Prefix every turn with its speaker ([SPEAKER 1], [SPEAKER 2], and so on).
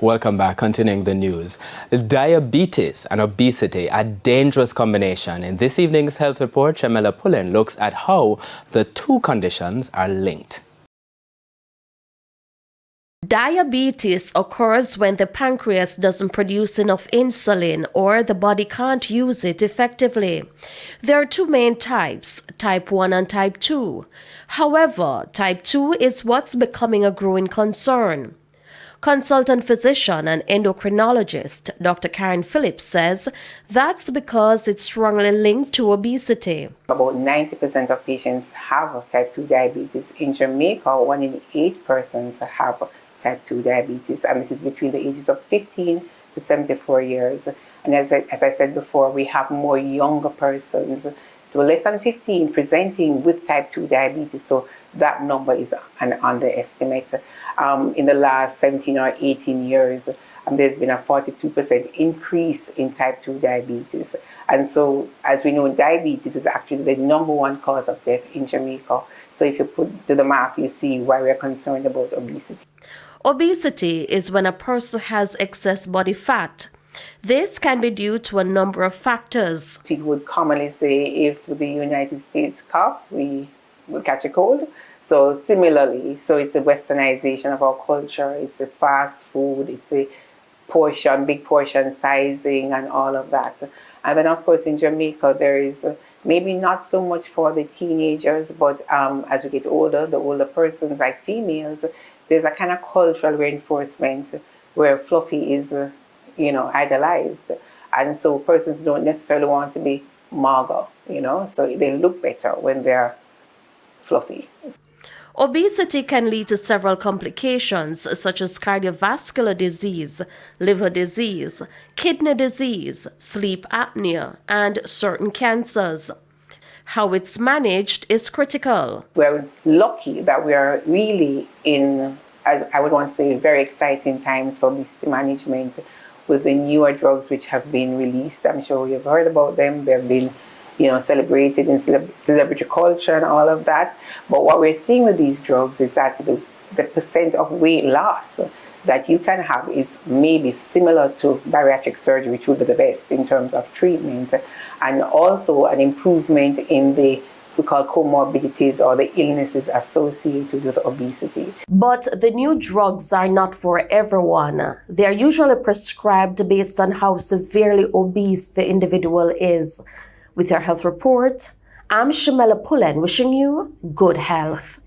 [SPEAKER 1] Welcome back. Continuing the news. Diabetes and obesity, a dangerous combination. In this evening's health report, Shamela Pullen looks at how the two conditions are linked.
[SPEAKER 2] Diabetes occurs when the pancreas doesn't produce enough insulin or the body can't use it effectively. There are two main types, type 1 and type 2. However, type 2 is what's becoming a growing concern. Consultant physician and endocrinologist Dr. Karen Phillips says that's because it's strongly linked to obesity.
[SPEAKER 3] About 90% of patients have type 2 diabetes. In Jamaica, 1 in 8 persons have type 2 diabetes, and this is between the ages of 15 to 74 years. And as I said before, we have more younger persons, so less than 15 presenting with type 2 diabetes, so that number is an underestimate. In the last 17 or 18 years, there's been a 42% increase in type 2 diabetes. And so, as we know, diabetes is actually the #1 cause of death in Jamaica. So if you put to the math, you see why we're concerned about obesity.
[SPEAKER 2] Obesity is when a person has excess body fat. This can be due to a number of factors.
[SPEAKER 3] People would commonly say if the United States coughs, we will catch a cold. So similarly, so it's a westernization of our culture, it's a fast food, it's a big portion sizing and all of that. And then of course in Jamaica there is maybe not so much for the teenagers, but as we get older, the older persons like females, there's a kind of cultural reinforcement where fluffy is, idolized. And so persons don't necessarily want to be mager, so they look better when they're fluffy.
[SPEAKER 2] Obesity can lead to several complications such as cardiovascular disease, liver disease, kidney disease, sleep apnea, and certain cancers. How it's managed is critical.
[SPEAKER 3] We're lucky that we are really in, I would want to say, very exciting times for obesity management with the newer drugs which have been released. I'm sure you've heard about them. They've been celebrated in celebrity culture and all of that. But what we're seeing with these drugs is that the percent of weight loss that you can have is maybe similar to bariatric surgery, which would be the best in terms of treatment, and also an improvement in the we call comorbidities or the illnesses associated with obesity.
[SPEAKER 2] But the new drugs are not for everyone. They are usually prescribed based on how severely obese the individual is. With your health report, I'm Shamela Pullen wishing you good health.